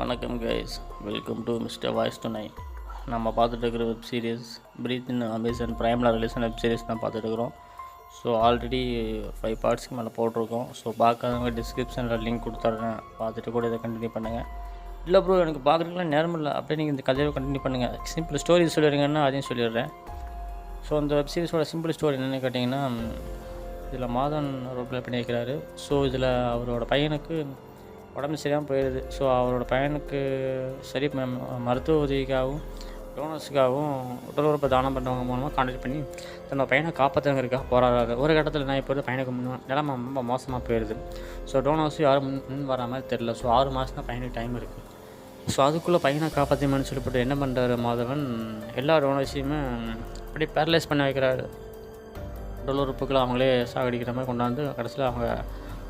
வணக்கம் guys, welcome to Mr voice to nine. நம்ம பார்த்துட்டு இருக்கிற web series breathe in Amazon ப்ரைமில் ரிலீஸ் ஆன வெப் சீரிஸ் தான் பார்த்துட்டு இருக்கிறோம். ஸோ ஆல்ரெடி 5 பார்ட்ஸ்க்கு மேலே போட்டிருக்கோம். ஸோ பார்க்காதவங்க டிஸ்கிரிப்ஷனில் லிங்க் கொடுத்துட்றேன், பார்த்துட்டு கூட இதை கண்டினியூ பண்ணுங்கள். இல்லை ப்ரோ, எனக்கு பார்க்குறதுக்குலாம் நேரம் இல்லை அப்படியே நீங்கள் இந்த கதையை கண்டினியூ பண்ணுங்கள், சிம்பிள் ஸ்டோரி சொல்லிடுங்கன்னா அதையும் சொல்லிடுறேன். ஸோ அந்த வெப் சீரிஸோட சிம்பிள் ஸ்டோரி என்னென்னு கேட்டிங்கன்னா, இதில் மாதவன் ரோல் ப்ளே பண்ணியிருக்கிறாரு. ஸோ இதில் அவரோட பையனுக்கு உடம்பு சரியாக போயிடுது. ஸோ அவரோட பையனுக்கு சரி மருத்துவ உதவிக்காகவும் டோனர்ஸுக்காகவும் உடல் உறுப்பை தானம் பண்ணுறவங்க மூலமாக கான்டாக்ட் பண்ணி தன்னோட பையனை காப்பாற்றுறதுக்காக போராடுறாரு. ஒரு கட்டத்தில் நான் இப்போ பையனுக்கு நிலைமை ரொம்ப மோசமாக போயிடுது. ஸோ டோனர்ஸும் யாரும் முன் வர மாதிரி தெரில. ஸோ 6 மாதம் தான் பையனுக்கு டைம் இருக்குது. ஸோ அதுக்குள்ளே பையனை காப்பாற்றிமான்னு சொல்லிவிட்டு என்ன பண்ணுறாரு மாதவன், எல்லா டோனர்ஸையுமே அப்படியே பேரலைஸ் பண்ணி வைக்கிறாரு. உடல் உறுப்புகளை அவங்களே சாகடிக்கிற மாதிரி கொண்டாந்து கடைசியில் அவங்க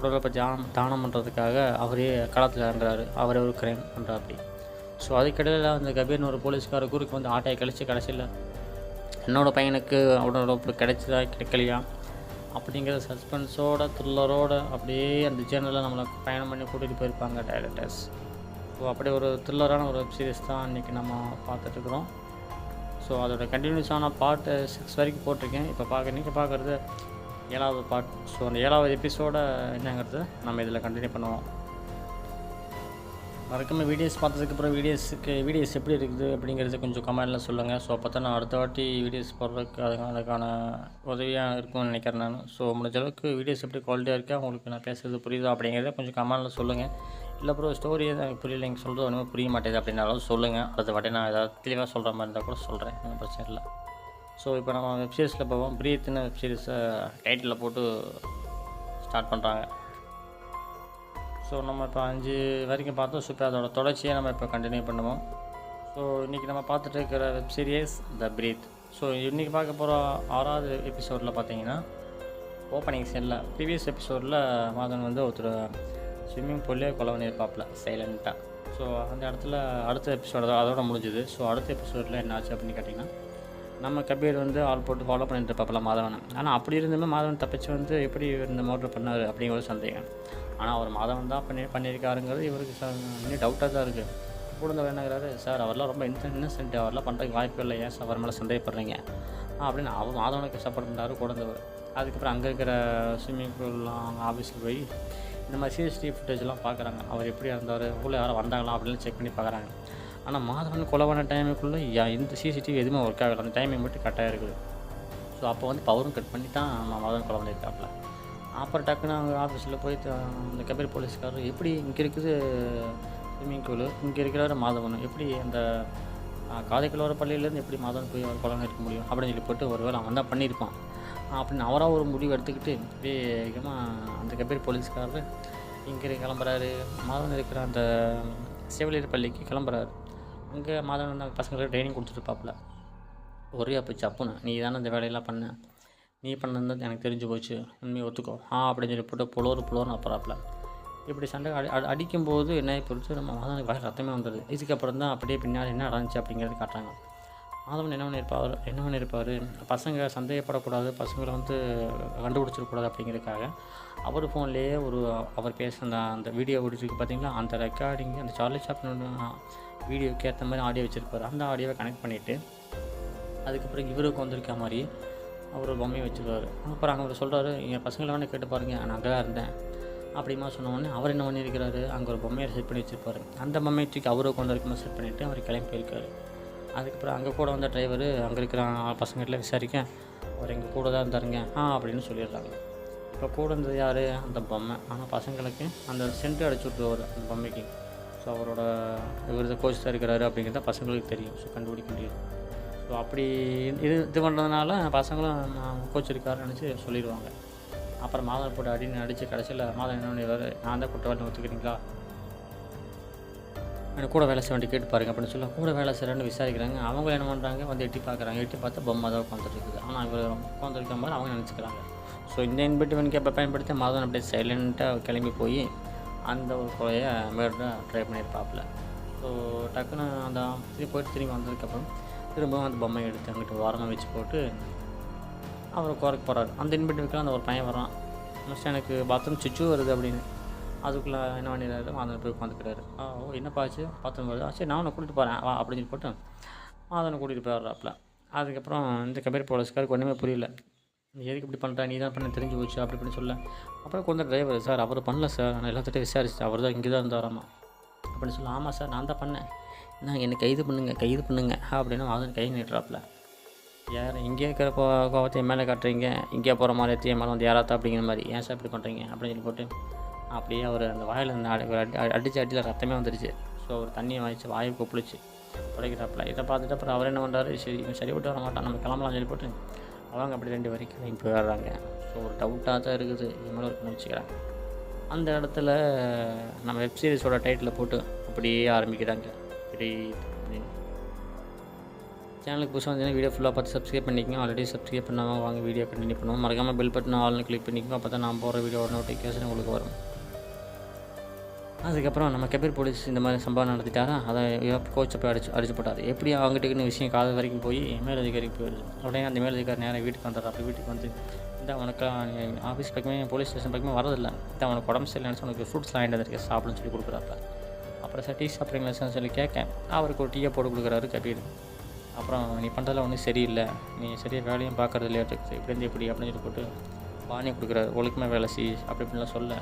உடலுறுப்பை தானம் பண்ணுறதுக்காக அவரே களத்தில் இறங்குறாரு. அவரே ஒரு கிரைம் பண்ணுறாப்படி. ஸோ அதுக்கிடையில் அந்த கபீர்னு ஒரு போலீஸ்கார குறுக்கு வந்து ஆட்டையை கழித்து கடைசியில் என்னோடய பையனுக்கு உடலுறுப்பு கிடைச்சதா கிடைக்கலையா அப்படிங்கிற சஸ்பென்ஸோட த்ரில்லரோடு அப்படியே அந்த சேனலில் நம்மளை பயணம் பண்ணி கூட்டிகிட்டு போயிருப்பாங்க டைரக்டர்ஸ். ஸோ அப்படியே ஒரு த்ரில்லரான ஒரு வெப் சீரிஸ் தான் இன்றைக்கி நம்ம பார்த்துட்ருக்குறோம். ஸோ அதோட கண்டினியூஸான பார்ட் 6 வரைக்கும் போட்டிருக்கேன். இப்போ இன்றைக்கி பார்க்குறது 7வது பார்ட். ஸோ அந்த 7வது எபிசோட என்னங்கிறது நம்ம இதில் கண்டினியூ பண்ணுவோம். மறக்காமல் வீடியோஸ் பார்த்ததுக்கப்புறம் வீடியோஸ் எப்படி இருக்குது அப்படிங்கிறது கொஞ்சம் கமெண்டில் சொல்லுங்கள். ஸோ அப்போ தான் நான் அடுத்த வாட்டி வீடியோஸ் போடுறதுக்கு அதுக்கான உதவியாக இருக்கும்னு நினைக்கிறேன் நான். ஸோ முடிஞ்ச அளவுக்கு வீடியோஸ் எப்படி குவாலிட்டியாக இருக்கா, உங்களுக்கு நான் பேசுகிறது புரியுதா அப்படிங்கிறத கொஞ்சம் கமெண்டில் சொல்லுங்கள். இல்லை ப்ரோ, ஸ்டோரி எனக்கு புரியல, நீங்கள் சொல்கிறது ஒன்றுமே புரிய மாட்டேது அப்படின்னாலும் சொல்லுங்கள். அடுத்த வாட்டி நான் ஏதாவது தெளிவாக சொல்கிற மாதிரி இருந்தால் கூட சொல்கிறேன், ஒன்றும் பிரச்சனை இல்லை. ஸோ இப்போ நம்ம வெப்சீரிஸில் போவோம். பிரீத்னு வெப்சீரிஸை டைட்டிலில் போட்டு ஸ்டார்ட் பண்ணுறாங்க. ஸோ நம்ம இப்போ 5 வரைக்கும் பார்த்தோம். ஸோ இப்போ அதோட தொடர்ச்சியை நம்ம இப்போ கண்டினியூ பண்ணுவோம். ஸோ இன்றைக்கி நம்ம பார்த்துட்டு இருக்கிற வெப் சீரிஸ் த பிரீத். ஸோ இன்றைக்கி பார்க்க போகிற 6வது எபிசோடில் பார்த்தீங்கன்னா, ஓப்பனிங் சீனில் ப்ரீவியஸ் எபிசோடில் மாதவன் வந்து ஒருத்தர் ஸ்விம்மிங் பூல்லே கொலை பண்ணியிருப்பாப்பில் சைலண்ட்டாக. ஸோ அந்த இடத்துல அடுத்த எபிசோடு அதோட முடிஞ்சுது. ஸோ அடுத்த எபிசோடில் என்ன ஆச்சு அப்படின்னு கேட்டிங்கன்னா, நம்ம கபீர் வந்து ஆள் போட்டு ஃபாலோ பண்ணிட்டு இருப்பாப்பில் மாதவனை. ஆனால் அப்படி இருந்துமே மாதவன் தப்பிச்சு வந்து எப்படி இந்த மோட்டர் பண்ணார் அப்படிங்கிற ஒரு சந்தேகம். ஆனால் அவர் மாதவன் தான் பண்ணியிருக்காருங்கிறது இவருக்கு இன்னும் டவுட்டாக தான் இருக்குது. கூட இருந்தவர் என்னங்கிறாரு, சார் அவரெல்லாம் ரொம்ப இன்னசென்ட், அவரெல்லாம் பண்ணுறதுக்கு வாய்ப்பு இல்லை, ஏன் சார் அவர் மேலே சந்தேகப்படுறீங்க அப்படின்னு அவர் மாதவனுக்கு சப்போர்ட் பண்ணுறாரு கூட இருந்தவர். அதுக்கப்புறம் அங்கே இருக்கிற ஸ்விம்மிங் பூல்லாம் ஆஃபீஸுக்கு போய் இந்த மாதிரி சிசிடிவி ஃபுட்டேஜ்லாம் பார்க்குறாங்க. அவர் எப்படி இருந்தார், உள்ளே யாரும் வந்தாங்களா அப்படின்னு செக் பண்ணி பார்க்குறாங்க. ஆனால் மாதவன் கொலை பண்ண டைமுக்குள்ளே இந்த சிசிடிவி எதுவுமே ஒர்க் ஆகலை, அந்த டைமிங் மட்டும் கட்டாக இருக்குது. ஸோ அப்போ வந்து பவரும் கட் பண்ணி தான் மாதவன் கொலை பண்ணியிருக்காப்புல. அப்புறம் டக்குன்னு அவங்க ஆஃபீஸில் போய் அந்த கபீர் போலீஸ்காரர், எப்படி இங்கே இருக்குது ஸ்விம்மிங் பூலு, இங்கே இருக்கிறாரு மாதவன், எப்படி அந்த காதைக்குள்ளோர பள்ளியிலேருந்து எப்படி மாதவன் போய் அவர் கொலை இருக்க முடியும் அப்படின்னு சொல்லி போட்டு ஒரு வேளை அவன் தான் பண்ணியிருப்பான் அப்படின்னு அவராக ஒரு முடிவு எடுத்துக்கிட்டு வேகமாக அந்த கபீர் போலீஸ்காரர் இங்கே கிளம்புறாரு. மாதவன் இருக்கிற அந்த செவிலியர் பள்ளிக்கு கிளம்புறாரு. அங்கே மாதவன் வந்து பசங்களுக்கு ட்ரைனிங் கொடுத்துருப்பாப்புல. ஒரே போச்சு அப்புன்னு, நீ தானே இந்த வேலையெல்லாம் பண்ண, நீ பண்ணது எனக்கு தெரிஞ்சு போச்சு, உண்மையை ஒத்துக்கோ அப்படின்னு சொல்லி போட்டு புலோர்னு அப்புறாப்புல. இப்படி சண்டை அடிக்கும்போது என்ன பொறுத்து நம்ம மாதவனுக்கு வர ரத்தமே வந்துடுது. இதுக்கப்புறம் தான் அப்படியே பின்னாடி என்ன நடந்துச்சு அப்படிங்கிறது காட்டுறாங்க. மாதவன் என்ன பண்ணியிருப்பார், பசங்க சந்தேகப்படக்கூடாது, பசங்களை வந்து கண்டுபிடிச்சிடக்கூடாது அப்படிங்கிறதுக்காக அவர் ஃபோன்லேயே அவர் பேசுகிற அந்த வீடியோ ஓடிச்சிருக்கு பார்த்தீங்களா, அந்த ரெக்கார்டிங் அந்த சார்லி சாப்ளின் வீடியோக்கு ஏற்ற மாதிரி ஆடியோ வச்சுருப்பார். அந்த ஆடியோவை கனெக்ட் பண்ணிவிட்டு அதுக்கப்புறம் இவருக்கு வந்திருக்க மாதிரி அவர் பொம்மையை வச்சுருவார். அப்புறம் அங்கே அவர் சொல்கிறாரு, என் பசங்களை வேணால் கேட்டு பாருங்கள், நான் அங்கே தான் இருந்தேன் அப்படிமா சொன்னோடனே அவர் என்ன பண்ணியிருக்கிறாரு, அங்கே ஒரு பொம்மையை செட் பண்ணி வச்சுருப்பார். அந்த பொம்மையை தூக்கி அவருக்கு வந்திருக்குமா செட் பண்ணிவிட்டு அவர் கிளம்பி போயிருக்காரு. அதுக்கப்புறம் அங்கே கூட வந்த டிரைவர் அங்கே இருக்கிற பசங்கள்கிட்ட விசாரிக்க, அவர் எங்கள் கூட தான் இருந்தாருங்க அப்படின்னு சொல்லிடுறாங்க. இப்போ கூட இருந்தது யார், அந்த பொம்மை. ஆனால் பசங்களுக்கு அந்த சென்ட்டு அடிச்சு விட்டுருவார் அந்த பொம்மைக்கு. ஸோ அவரோட இவர் கோச் தான் இருக்கிறாரு அப்படிங்கிறத பசங்களுக்கு தெரியும். ஸோ கண்டுபிடிக்க முடியும். ஸோ அப்படி இது பண்ணுறதுனால பசங்களும் கோச் இருக்காருன்னு நினச்சி சொல்லிடுவாங்க. அப்புறம் மாதவன் போட்டு அடித்து கடைசியில் மாதவன் என்ன பண்ணிடுவார், நான் தான் குற்றவாளி ஒத்துக்கிறீங்களா, எனக்கு கூட வேலை செய்ய வேண்டி கேட்டு பாருங்க அப்படின்னு சொல்லி கூட வேலை செய்கிறேன்னு விசாரிக்கிறாங்க. அவங்க என்ன பண்ணுறாங்க, வந்து எட்டி பார்க்குறாங்க. எட்டி பார்த்தா பொம்மை தான் உட்காந்துருக்குது. ஆனால் இவர் உட்காந்துருக்க மாதிரி அவங்க நினச்சிக்கிறாங்க. ஸோ இந்த இன்பிட்வீன் கேப்பை பயன்படுத்தி மாதவன் அப்படியே சைலண்ட்டாக கிளம்பி போய் அந்த ஒரு கொலையை மேடாக ட்ரை பண்ணியிருப்பாப்புல. ஸோ டக்குன்னு அந்த திரும்பி வந்ததுக்கப்புறம் திரும்பவும் அந்த பொம்மையை எடுத்து அங்கிட்டு வாரமாக வச்சு போட்டு அவர் குறைக்க போகிறார். அந்த இன்பிட்வீனில் அந்த ஒரு பையன் வரான், மோஸ்ட் எனக்கு பாத்ரூம் சுச்சு வருது அப்படின்னு. அதுக்குள்ளே என்ன பண்ணிடுறாரு, மாதவன் போய் உட்காந்துக்கிறாரு. ஓ என்னப்பா ஆச்சு பார்த்தும்போது, சரி நான் உன்னை கூட்டிகிட்டு போகிறேன் வா அப்படின்னு சொல்லி போட்டு மாதவனை கூட்டிகிட்டு போயிடுறாப்புல. அதுக்கப்புறம் இந்த கபீர் போலீஸ்காருக்கு ஒன்றுமே புரியல. நீ எதுக்கு இப்படி பண்ணுற, நீ தான் பண்ண தெரிஞ்சு போச்சு அப்படி இப்படின்னு சொல்ல. அப்புறம் கொஞ்சம் டிரைவர், சார் அவர் பண்ணல சார், நான் எல்லாத்திட்டையும் விசாரிச்சு அவர் தான் இங்கே தான் இருந்தாராமா அப்படின்னு சொல்ல. ஆமாம் சார் நான் தான் பண்ணேன், நான் என்னை கைது பண்ணுங்க அப்படின்னு மாதவன் கை நீட்டுறாப்புல. யார் இங்கே இருக்கிற கோவத்தை என் மேலே காட்டுறீங்க, இங்கே போகிற மாதிரி எடுத்து என் மேலே வந்து யாராத்தா அப்படிங்கிற மாதிரி, ஏன் சார் இப்படி பண்ணுறீங்க அப்படின்னு சொல்லி போட்டு அப்படியே அவர் அந்த வாயில் அடித்து அடியில் ரத்தமே வந்துடுச்சு. ஸோ ஒரு தண்ணியை வாங்கிச்சு வாயை கொப்பளிச்சு உடைக்கிறாப்புல. இதை பார்த்துட்டு அப்புறம் அவர் என்ன பண்ணுறாரு, சரி இவன் சரி விட்டு வர மாட்டான், நம்ம கிளம்பலாம் சொல்லி போட்டு அவங்க அப்படி 2 வரைக்கும் கிளம்பி போயிடுறாங்க. ஸோ ஒரு டவுட்டாக தான் இருக்குது, இது மேலே இருக்குன்னு வச்சுக்கிறேன். அந்த இடத்துல நம்ம வெப்சீரிஸோட டைட்டில் போட்டு அப்படியே ஆரம்பிக்கிறாங்க. இப்படி அப்படின்னு சேனலுக்கு புதுசாக வந்தீங்கன்னா வீடியோ ஃபுல்லாக பார்த்து சப்ஸ்கிரைப் பண்ணிக்கோங்க. ஆல்ரெடி சப்ஸ்கிரைப் பண்ணாமல் வாங்க வீடியோ கண்டினியூ பண்ணுவோம். மறக்காமல் பெல் பட்டன் ஆல்னு கிளிக் பண்ணிக்கோங்க. அப்போ தான் நான் போகிற வீடியோட நோட்டிஃபிகேஷன் உங்களுக்கு வரும். அதுக்கப்புறம் நம்ம கபீர் போலீஸ் இந்த மாதிரி சம்பவம் நடத்திட்டாரா, அதை கோச்சை போய் அடிச்சு போட்டார். எப்படி அவங்ககிட்ட விஷயம் காது வரைக்கும் போய் மேலதிகாரிக்கு போயிடுது. உடனே அந்த மேலதிகாரி நேராக வீட்டுக்கு வந்துடுறாரு. அப்படி வீட்டுக்கு வந்து இந்த உனக்கு ஆஃபீஸ் பக்கமே போலீஸ் ஸ்டேஷன் பக்கமே வரதில்லை, இந்த உனக்கு உடம்பு சரியில்லை நினச்சி உனக்கு ஃப்ரூட்ஸ்லாம் வாங்கிட்டு வந்திருக்கேன் சாப்பிடுன்னு சொல்லி கொடுக்குறாப்ப. அப்புறம் சார் டீ சாப்பிட்றீங்களா சொல்லி கேட்கேன். அவருக்கு ஒரு டீயை போட்டு கொடுக்குறாரு கபீர். அப்புறம் நீ பண்ணுறதுல ஒன்றும் சரியில்லை, நீ சரியாக வேலையும் பார்க்குறது இல்லையா, இப்படி எப்படி அப்படின்னு சொல்லி போட்டு பானியை கொடுக்குறாரு. ஒழுக்கமாக வேலை செய் அப்படி இப்படின்லாம் சொல்ல.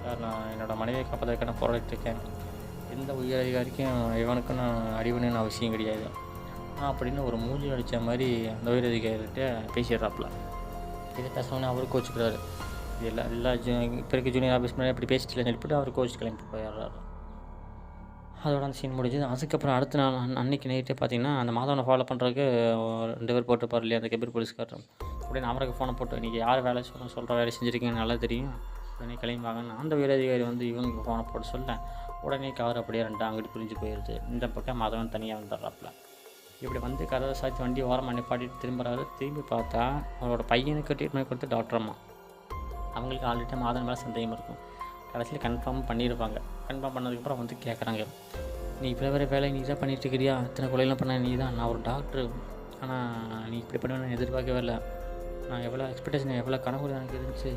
சார் நான் என்னோடய மனைவியை காப்பதற்கான போராடிட்டுருக்கேன், எந்த உயர் அதிகாரிக்கும் இவனுக்கும் நான் அடிவணுன்னு அவசியம் கிடையாது அப்படின்னு ஒரு மூஞ்சி அடித்த மாதிரி அந்த உயர் அதிகாரிகிட்ட பேசிடுறாப்புல. இதை பேசணுன்னு அவர் கோச்சிக்கிறாரு. இது எல்லா இப்போ இருக்க ஜூனியர் ஆஃபீஸ் மேலே இப்படி பேசிட்டு சொல்லிட்டு அவர் கோச் கிளம்பி போயிடுறாரு. அதோட அந்த சீன் முடிஞ்சுது. அதுக்கப்புறம் அடுத்த நாள் அன்றைக்கி நைட்டே பார்த்தீங்கன்னா அந்த மாதவனை ஃபாலோ பண்ணுறதுக்கு 2 பேர் போட்டுருப்பார் இல்லையா அந்த கபீர் போலீஸ்காரர். உடனே அவருக்கு ஃபோனை போட்டு நீங்கள் யார் வேலை சொல்கிற வேலை செஞ்சுருக்கீங்கன்னு நல்லா தெரியும், உடனே கிளம்பிவாங்கன்னு அந்த உயரதிகாரி வந்து இவங்களுக்கு ஃபோனை போட்டு சொல்ல. உடனே கவர் அப்படியே 2 அங்கிட்டு பிரிஞ்சு போயிடுது. இந்த பக்கம் மாதவன் தனியாக வந்துடுறாப்புல. இப்படி வந்து கதவை சாய்ச்சி வண்டி ஓரமாக நிப்பாட்டிட்டு திரும்புறாரு. திரும்பி பார்த்தா அவரோட பையனுக்கு ட்ரீட்மெண்ட் கொடுத்து டாக்டரம்மா. அவங்களுக்கு ஆல்ரெடி மாதவன் மேலே சந்தேகம் இருக்கும். கடைசியில் கன்ஃபார்ம் பண்ணியிருப்பாங்க. கன்ஃபார்ம் பண்ணதுக்கப்புறம் வந்து கேட்குறாங்க, நீ இவ்வளோ வேறு வேலை நீ தான் பண்ணிகிட்டு இருக்கிறியா, இத்தனை கொலையெல்லாம் பண்ண நீ தான், நான் ஒரு டாக்டரு, ஆனால் நீ இப்படி பண்ணுவேன் நான் எதிர்பார்க்கவே இல்லை, நான் எவ்வளோ எக்ஸ்பெக்டேஷன் எவ்வளோ கனவு எனக்கு இருந்துச்சு,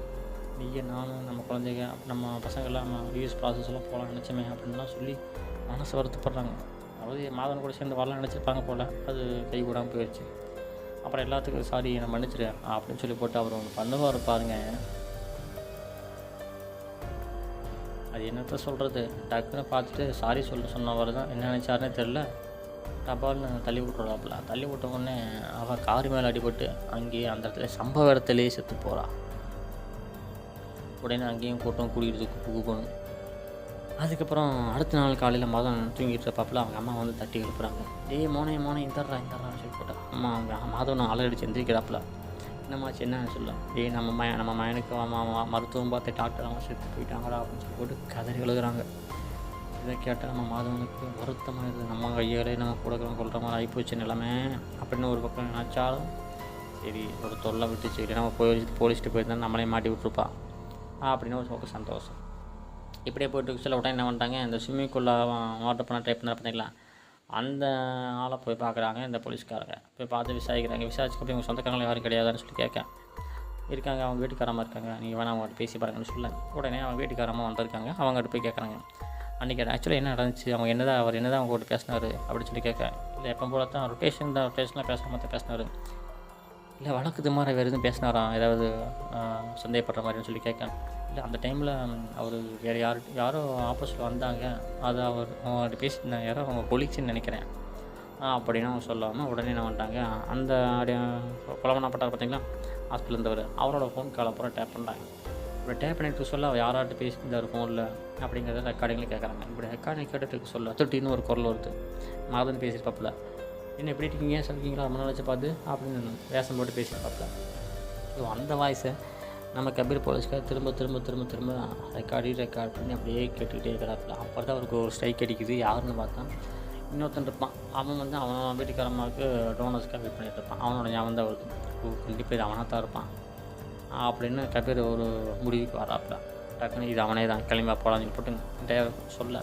நீயே நானும் நம்ம குழந்தைங்க நம்ம பசங்கள்லாம் நம்ம யூஎஸ் ப்ராசஸ் எல்லாம் போகலாம் நினச்சமே அப்படின்லாம் சொல்லி மனசு வருத்தப்படுறாங்க. அதாவது மாதவன் கூட சேர்ந்து வரலாம் நினச்சிருப்பாங்க போல், அது கை கூடாமல் போயிடுச்சு. அப்புறம் எல்லாத்துக்கும் சாரி நான் மன்னிச்சிரு அப்படின்னு சொல்லி போட்டு அவர் ஒன்று பண்ணுவார் பாருங்க. அது என்னத்த சொல்கிறது, டக்குன்னு பார்த்துட்டு சாரி சொன்னவர் தான் என்ன நினச்சாருன்னே தெரில, டபால்னு தள்ளி விட்டுறாப்புல. தள்ளி விட்ட உடனே அவள் கார் மேலே அடிபட்டு அங்கேயே அந்த இடத்துல சம்பவ இடத்துலேயே செத்து போகிறா. உடனே அங்கேயும் கூட்டம் கூட்டிகிட்டு குப்பணும். அதுக்கப்புறம் அடுத்த நாள் காலையில் மாதம் தூங்கிட்டு இருப்பாப்புல அவங்க அம்மா வந்து தட்டி எழுப்புறாங்க. மோனே இந்தர்றான்னு சொல்லி போட்டா. அம்மா அவங்க மாதவன் அலடிச்சு எந்திரிக்கிறாப்புல. என்னமாச்சு என்னன்னு சொல்ல. நம்ம மயனுக்கு மருத்துவம் பார்த்து டாக்டர் அவங்க செத்து போயிட்டாங்களா அப்படின்னு சொல்லி போட்டு கதறி எழுதுறாங்க. இதை கேட்டால் நம்ம மாதவனுக்கு வருத்தமாக இருக்குது. நம்ம கையாலே நம்ம கூட கொள்கிற மாதிரி ஆகிப்போச்சு நிலைமை அப்படின்னு ஒரு பக்கம் நினச்சாலும் சரி ஒரு தொல்லை விட்டு சரி நம்ம போலீஸ்ட்டு போயிருந்தா நம்மளே மாட்டி விட்ருப்பா அப்படின்னு ஒரு பக்கம் சந்தோஷம். இப்படியே போய்ட்டு சில உடனே என்ன பண்ணிட்டாங்க, இந்த ஸ்விம்மிங் பூலில் வாட்டர் பண்ண ட்ரை பண்ண பார்த்தீங்களா, அந்த ஆளை போய் பார்க்குறாங்க இந்த போலீஸ்காரங்க. போய் பார்த்து விசாரிக்கிறாங்க. விசாரிச்சுக்கப்போ இவங்க சொந்தக்காரங்களும் யாரும் கிடையாதுன்னு சொல்லி கேட்க இருக்காங்க, அவங்க வீட்டுக்காரமாக இருக்காங்க, நீங்கள் வேணாம் அவங்கள்ட்ட பேசி பாருங்கன்னு சொல்ல. உடனே அவங்க வீட்டுக்காரமாக வந்திருக்காங்க. அவங்ககிட்ட போய் கேட்குறாங்க, அன்றைக்கி ஆக்சுவலாக என்ன நடந்துச்சு, அவர் என்ன தான் அவங்க கூட பேசினார் அப்படின்னு சொல்லி கேட்க. இல்லை எப்போ போல தான் ரொட்டேஷன்லாம் பேசுகிற மாதிரி பேசினார், இல்லை வழக்கு மாதிரி வேறு எதுவும் பேசினாராம் ஏதாவது சந்தேகப்படுற மாதிரின்னு சொல்லி கேட்க. இல்லை அந்த டைமில் அவர் வேறு யாரோ ஆப்போசிட்டில் வந்தாங்க, அது அவர்கிட்ட பேசியிருந்தாங்க, யாரோ அவங்க கொலீக்ஸ்ன்னு நினைக்கிறேன் அப்படின்னு அவங்க சொல்லாமல் உடனே என்ன பண்ணிட்டாங்க, அந்த கொலவனாப்பட்டார் பார்த்தீங்களா ஹாஸ்பிட்டல் இருந்தவர், அவரோட ஃபோன் கால் அப்புறம் டேப் பண்ணுறாங்க. இப்படி டேப் பண்ணிட்டு சொல்ல அவர் யாராட்டு பேசியிருந்தார் ஃபோனில் அப்படிங்கிறத ரெக்கார்டிங்கில் கேட்குறாங்க. இப்படி ரெக்கார்டிங் கேட்டுட்டு சொல்ல தொட்டின்னு ஒரு குரல் வருது. மாதன் பேசியிருப்பாப்புல, என்ன எப்படி இருக்கீங்க சொல்லிக்கிங்களா ரொம்ப நாள் வச்சு பார்த்து அப்படின்னு வேஷம் போட்டு பேசியிருப்பாப்புல. ஸோ அந்த வாய்ஸை நம்ம கபீர் போலீஸ்கார் திரும்ப ரெக்கார்ட் பண்ணி அப்படியே கேட்டுக்கிட்டே இருக்கிறாப்புல. அப்புறம் தான் அவருக்கு ஒரு ஸ்ட்ரைக் அடிக்குது. யாருன்னு பார்த்தா இன்னொருத்தன் இருப்பான். அவன் வந்து அவன் வீட்டுக்காரம்மாவுக்கு டோனர்ஸ்க்காக வெயிட் பண்ணிகிட்டு இருப்பான். அவனோட ஞாபகம் தான் வருது, கண்டிப்பாக இது அவனாக தான் இருப்பான் அப்படின்னு கபீர் ஒரு முடிவுக்கு வராப்புல. டக்குன்னு இது அவனே தான் கிளம்பி போகலான்னு போட்டு டிரைவர் சொல்ல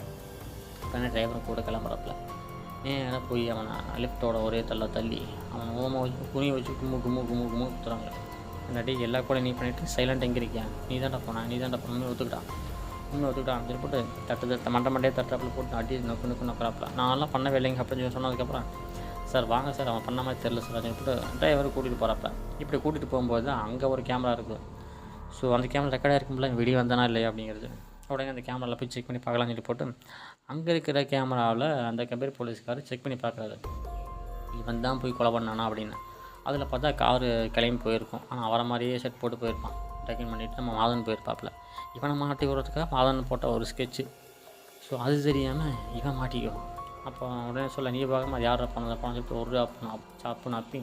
உடனே டிரைவரை கூட கிளம்புறாப்புல. நேராக போய் அவனை லிஃப்ட்டோட ஒரே தள்ளி அவனை ஓம வச்சு துணி வச்சு கும்மு குத்துறாங்க. முன்னாடி எல்லா கூட நீ பண்ணிவிட்டு சைலண்ட் எங்கே இருக்கியா, நீ தாண்டா போனேன் ஒத்துக்கிட்டான். உண்மை ஒத்துக்கிட்டான் சொல்லி போட்டு மண்டை மண்டையே தட்டுறாப்புல போட்டு அடி நொக்குறாப்புல. நான்லாம் பண்ணவே இல்லைங்க அப்படின்னு சொல்லி சொன்னதுக்கப்புறம், சார் வாங்க சார் அவன் பண்ண மாதிரி தெரில சார் அப்படின்னு போட்டு டிரைவர் கூட்டிகிட்டு போகிறாப்புல. இப்படி கூட்டிகிட்டு போகும்போது தான் அங்கே ஒரு கேமரா இருக்குது. ஸோ அந்த கேமரா ரெக்கார்டாக இருக்கும்போது வெளியே வந்தானா இல்லையா அப்படிங்கிறது. உடனே அந்த கேமராவில் போய் செக் பண்ணி பார்க்கலாம்னு சொல்லி போட்டு அங்கே இருக்கிற கேமராவில் அந்த கம்பேர் போலீஸ்கார் செக் பண்ணி பார்க்குறாரு, இவன் தான் போய் கொலை பண்ணானா அப்படின்னு. அதில் பார்த்தா காரு கிளம்பி போயிருக்கும். ஆனால் அவரை மாதிரியே செட் போட்டு போயிருப்பான். டெக்கின் பண்ணிவிட்டு நம்ம மாதன் போயிருப்பாப்பில். இவனை மாட்டி விடுறதுக்காக மாதன் போட்ட ஒரு ஸ்கெட்சு. ஸோ அது தெரியாமல் இவன் மாட்டிக்குவான். அப்போ உடனே சொல்ல, நீ பார்க்காம அது யாரை பண்ணதை பணம் சொல்லிட்டு ஒரு சாப்புன்னு அப்பி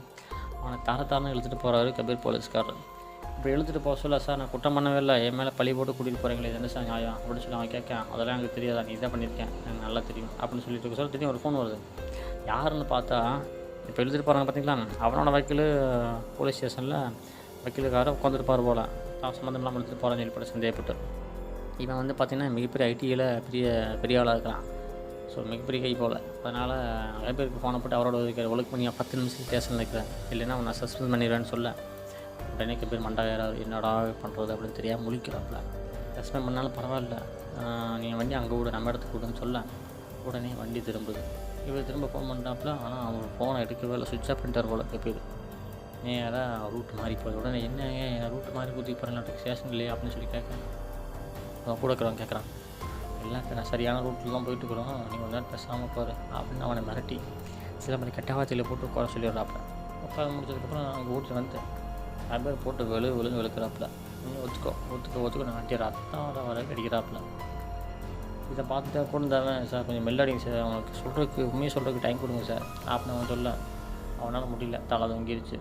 அவனை தரத்தாரன்னு இழுத்துட்டு போகிறாரு கபீர் போலீஸ்காரர். இப்போ இழுத்துட்டு போக சொல்ல, சார் நான் குற்றம் பண்ணவே இல்லை, என் மேலே பழி போட்டு கூட்டிகிட்டு போகிறீங்களே, இது என்ன சார் நியாயம் அப்படின்னு சொல்லி அவன் கேட்க, அதெல்லாம் எனக்கு தெரியாதா, நீ இதான் பண்ணியிருக்கேன், எனக்கு நல்லா தெரியும் அப்படின்னு சொல்லிட்டு இருக்க சொல்ல, திடீர்னு ஒரு ஃபோன் வருது. யாருன்னு பார்த்தா இப்போ இழுத்துட்டு போகிறாங்க பார்த்தீங்களா, அவனோட வக்கீல் போலீஸ் ஸ்டேஷனில் வக்கீலுக்கார உட்காந்துருப்பார் போல். சம்மந்தம் இல்லாமல் இழுத்துட்டு போகிறான்னு சொல்லி சந்தேகப்பட்டு. இவன் வந்து பார்த்திங்கன்னா மிகப்பெரிய ஐடியில் பெரிய ஆளாக இருக்கிறான். ஸோ மிகப்பெரிய கை போல். அதனால் நிறைய பேருக்கு ஃபோனை போட்டு அவரோட ஒழுக்கு பண்ணி 10 நிமிஷம் ஸ்டேஷனில் இருக்கிறேன், இல்லைன்னா அவனை சஸ்பெண்ட் பண்ணிடுவேன்னு சொல்ல, உடனே பேர் மண்டாயிரார் என்னடா பண்ணுறது அப்படின்னு தெரியாமல் முழிக்கிறாப்புல. சஸ்பெண்ட் பண்ணாலும் பரவாயில்ல, நீங்கள் வண்டி அங்கே விட நம்ம இடத்துக்கு விடுன்னு சொல்ல, உடனே வண்டி திரும்புது. இவர் திரும்ப ஃபோன் பண்ணுறாப்புல. ஆனால் அவர் ஃபோனை எடுக்கவே இல்லை, சுவிட்ச் ஆஃப் பண்ணிட்டார் போல் பேர். நேராக ரூட் மாறி போகுது. உடனே என்ன ரூட்டு மாறி கூட்டி போகிறேன் ஸ்டேஷன் இல்லையா அப்படின்னு சொல்லி கேட்குறேன். கூட இருக்கிறவங்க கேட்குறான், எல்லாம் சரியான ரூட்டில் தான் போயிட்டு இருக்கிறோம், நீங்கள் ஒரு நேரம் பேசாமல் போகிற அப்படின்னு அவனை மிரட்டி சில மாதிரி கெட்டவாத்தியில் போட்டு உட்கார சொல்லிடுறாப்புல. உட்கார முடிச்சதுக்கப்புறம் அங்கே வீட்டில் வந்து நிறைய பேர் போட்டு விழுந்து வெளுக்கிறாப்புல. ஒத்துக்கோ நான் வண்டி ரத்தம் வர அடிக்கிறாப்புல. இதை பார்த்துட்டு கொடுத்தாவன், சார் கொஞ்சம் மெல்லடிங்க சார், அவனுக்கு சொல்கிறதுக்கு உண்மையை சொல்கிறதுக்கு டைம் கொடுங்க சார் அப்படின்னு அவன் சொல்ல, அவனால் முடியல, தலை தொங்கிருச்சு.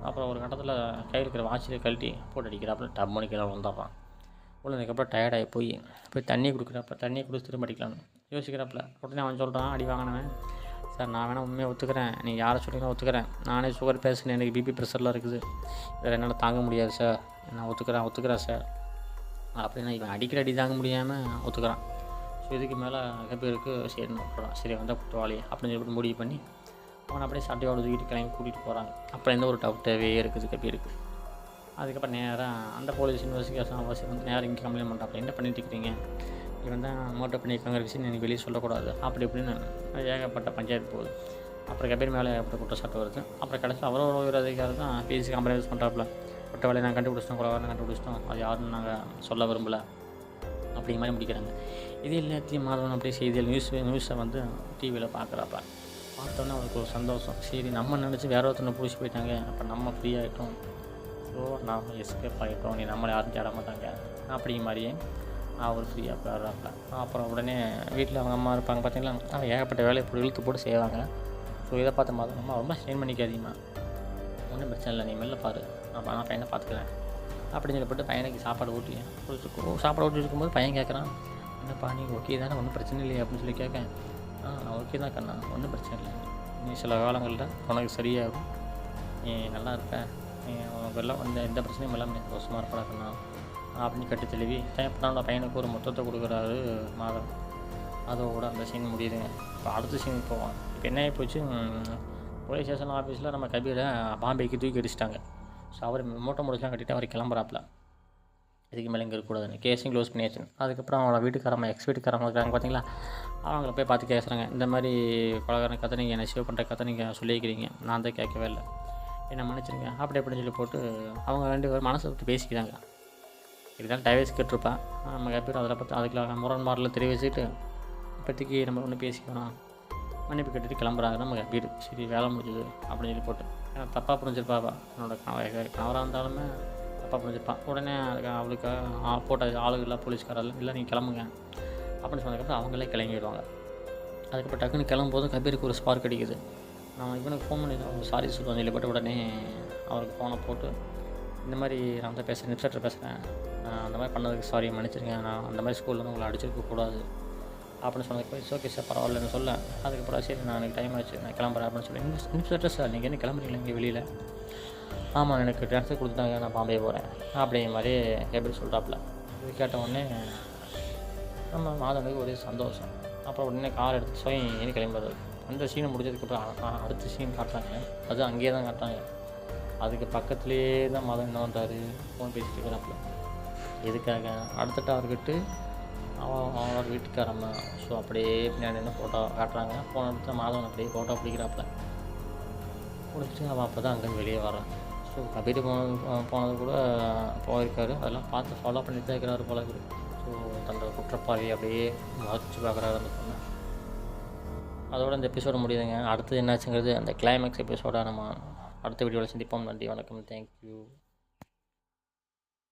அப்புறம் ஒரு கட்டத்தில் கையில் இருக்கிற வாட்சில் கழட்டி போட்டு அடிக்கிறாப்புல. டம்மனு கீழே வந்துடுறான். உள்ளதுக்கப்புறம் டயர்டாகி போய் தண்ணி கொடுக்குறாப்புல. தண்ணியை குடிச்சு திரும்ப அடிக்கலான்னு யோசிக்கிறாப்புல. உடனே அவன் சொல்கிறான், அடி வாங்கினவன், சார் நான் வேணால் உண்மையை ஒத்துக்கிறேன், நீங்கள் யாரை சொல்லிங்கன்னா ஒத்துக்கிறேன், நானே சுகர் பேஷண்ட், எனக்கு பிபி ப்ரெஷர்லாம் இருக்குது, வேறு என்னால் தாங்க முடியாது சார், நான் ஒத்துக்கிறேன் சார் அப்படின்னா இவன் அடிக்கிற அடி தாங்க முடியாமல் ஒத்துக்கிறான். ஸோ இதுக்கு மேலே கபீருக்கு சரின்னு விட்டுறான். சரி வந்தால் குற்றவாளி அப்படின்னு சொல்லிட்டு முடிவு பண்ணி அவனை அப்படியே சட்டையோட தூக்கிட்டு கிளம்பி கூட்டிகிட்டு போகிறாங்க. அப்புறம் எந்த ஒரு டவுட்டாகவே இருக்குது கபீருக்கு. அதுக்கப்புறம் நேராக அந்த போலீஸ் இன்வெஸ்டிகேஷன் ஆஃபீஸர் வந்து நேராக இங்கே கம்ப்ளைண்ட் பண்ணுறாப்புல, என்ன பண்ணிட்டு இருக்கிறீங்க, இவன் தான் மோட்டர் பண்ணியிருக்காங்க விஷயம் எனக்கு வெளியே சொல்லக்கூடாது அப்படி இப்படின்னு ஏகப்பட்ட பஞ்சாயத்து போகுது. அப்புறம் கபீர் மேலே ஏகப்பட்ட குற்றச்சாட்டு வருது. அப்புறம் கடைசியில் அவரோட ஒரு அதிகாரி தான் பிஎஸ்சி கம்ப்ளைண்ட் பண்ணுறாப்புல, குற்றவாளியை நாங்கள் கண்டுபிடிச்சிட்டோம், கொலகாரனை கண்டுபிடிச்சிட்டோம், அது யாருன்னு நாங்கள் சொல்ல விரும்பலை அப்படிங்கிற மாதிரி முடிக்கிறாங்க. இது எல்லாத்தையும் மாதவன் அப்படியே செய்தியில் நியூஸை வந்து டிவியில் பார்க்குறாப்ப. பார்த்தோன்னே அவருக்கு ஒரு சந்தோஷம். சரி நம்ம நினச்சி வேற ஒருத்தனை பிடிச்சி போயிட்டாங்க, அப்போ நம்ம ஃப்ரீ ஆகிட்டோம், ஸோ நாம் எஸ்கேப் ஆகிட்டோம், நீ நம்மளை யாரும் தேட மாட்டாங்க அப்படிங்கிற மாதிரியே அவர் ஃப்ரீயாக போயிடுறாப்புல. அப்புறம் உடனே வீட்டில் அவங்க அம்மா இருப்பாங்க பார்த்தீங்களா, அவங்க ஏகப்பட்ட வேலையை போட்டு இழுத்து போட்டு செய்வாங்க. ஸோ இதை பார்த்த மாதிரி நம்ம ரொம்ப ஸ்ட்ரெயின் பண்ணிக்காதீங்கம்மா, ஒன்றும் பிரச்சனை இல்லை, நீ மெல்ல பாரு, நான் பையனை பார்த்துக்கிறேன் அப்படின்னு சொல்லப்பட்டு பையனுக்கு சாப்பாடு ஊட்டி இருக்கும்போது பையன் கேட்குறான், என்னப்பா நீங்கள் ஓகே தானே, ஒன்றும் பிரச்சனை இல்லையா அப்படின்னு சொல்லி கேட்க, நான் ஓகே தான் கண்ணா, ஒன்றும் பிரச்சனை இல்லை, நீ சில காலங்களில் உனக்கு சரியாகும், நீ நல்லா இருப்ப, நீ உனக்கெல்லாம் எந்த பிரச்சனையும் இல்லாமல் நீ சந்தோஷமாக இருப்பா கண்ணா அப்படின்னு கட்டி தெளிவி தன்னோட பையனுக்கு ஒரு மொத்தத்தை கொடுக்குறாரு மாதம். அதோட அந்த சீன் முடியுதுங்க. இப்போ அடுத்த சீன் போவான். இப்போ என்ன ஆகி போச்சு, போலீஸ் ஸ்டேஷன் ஆஃபீஸில் நம்ம கபீரை பாம்பேக்கு தூக்கி அடிச்சிட்டாங்க. ஸோ அவர் மூட்டை முடிச்சுலாம் கட்டிட்டு அவர் கிளம்புறாப்புல, இதுக்கு மேலே இங்கே இருக்கக்கூடாதுன்னு கேஸையும் க்ளோஸ் பண்ணியாச்சு. அதுக்கப்புறம் அவங்களோட வீட்டுக்காரம்மா வீட்டுக்காரம்மா இருக்காங்க பார்த்தீங்களா, அவங்கள போய் பார்த்து கேட்குறாங்க, இந்த மாதிரி கொலகாரன் கதை நீங்கள் என்ன சேவ் பண்ணுற கதை நீங்கள் சொல்லியிருக்கிறீங்க, நான் தான் கேட்கவே இல்லை, என்ன மன்னிச்சிருங்க அப்படி அப்படின்னு சொல்லி போட்டு அவங்க 2 பேரும் மனசை விட்டு பேசிக்கிறாங்க. இதுதான் டைவர்ஸ் கேட்டிருப்பேன் நம்ம கபீர், அதில் பார்த்து அதுக்குள்ள முரண்பாடில் தெரிவிச்சுட்டு இப்போதைக்கு நம்ம ஒன்று பேசிக்கணும் மன்னிப்பு கேட்டுட்டு கிளம்புறாங்க நம்ம கபீர். சரி வேலை முடிஞ்சுது அப்படின்னு சொல்லி போட்டு தப்பாக புரிஞ்சிருப்பாப்பா, என்னோட கணவராக இருந்தாலுமே தப்பாக புரிஞ்சிருப்பான். உடனே அவளுக்கு போட்ட ஆளுகள்லாம் போலீஸ்காரெல்லாம் இல்லை நீங்கள் கிளம்புங்க அப்படின்னு சொன்னதுக்கப்புறம் அவங்களே கிளம்பிடுவாங்க. அதுக்கப்புறம் டக்குன்னு கிளம்பும்போது கபீருக்கு ஒரு ஸ்பார்க் அடிக்குது. நான் இவனுக்கு ஃபோன் பண்ணி அவங்க சாரி சொல்லுவாங்க சொல்லப்பட்டு உடனே அவருக்கு ஃபோனை போட்டு இந்த மாதிரி நான் தான் பேசுகிறேன், நிப்செட்டர் பேசுகிறேன், அந்த மாதிரி பண்ணதுக்கு சாரி மன்னிச்சிருங்க, நான் அந்த மாதிரி ஸ்கூலில் வந்து உங்களை அடிச்சிருக்கக்கூடாது அப்படின்னு சொன்னதுக்கு இட்ஸ் ஓகே சார் பரவாயில்லன்னு சொல்ல, அதுக்கப்புறம் சரி நான் எனக்கு டைம் ஆச்சு நான் கிளம்புறேன் அப்படின்னு சொல்லி, நிப்செட்டர் சார் நீங்கள் என்ன கிளம்புறீங்களா இங்கே வெளியில், ஆமாம் எனக்கு ட்ரான்ஸ்ஃபர் கொடுத்தாங்க நான் பாம்பே போகிறேன் அப்படிங்கிற மாதிரி எப்படி சொல்கிறாப்புல. இது கேட்ட உடனே நம்ம மாதவனுக்கு ஒரே சந்தோஷம். அப்புறம் உடனே கார் எடுத்து ஏன்னு கிளம்புறது. அந்த சீனை முடிஞ்சதுக்கப்புறம் அடுத்த சீன் காட்டுறாங்க, அது அங்கேயே தான் காட்டுறாங்க. அதுக்கு பக்கத்துலேயே தான் மாதம் என்ன பண்ணுறாரு, ஃபோன் பேசிட்டு இருக்கிறாப்புல. எதுக்காக அடுத்த டார்கெட்டு அவங்களோட வீட்டுக்காரம்மா. ஸோ அப்படியே பின்னாடி நின்று ஃபோட்டோ காட்டுறாங்க. போன இடத்துல மாதவன் அப்படியே ஃபோட்டோ பிடிக்கிறாப்புல. பிடிச்சி அவன் அப்போ தான் அங்கேருந்து வெளியே வரான். ஸோ கபீர் போனது கூட போயிருக்காரு. அதெல்லாம் பார்த்து ஃபாலோ பண்ணிட்டு தான் இருக்கிறாரு போல இருக்குது. ஸோ தன்னோட குற்றப்பாளி அப்படியே மறைச்சி பார்க்குறாரு அந்த பொண்ணை. அதோட இந்த எபிசோடு முடியுதுங்க. அடுத்தது என்னாச்சுங்கிறது அந்த கிளைமேக்ஸ் எபிசோடாக நம்ம அடுத்த வீடியோவில் சந்திப்போம். நன்றி, வணக்கம், தேங்க்யூ.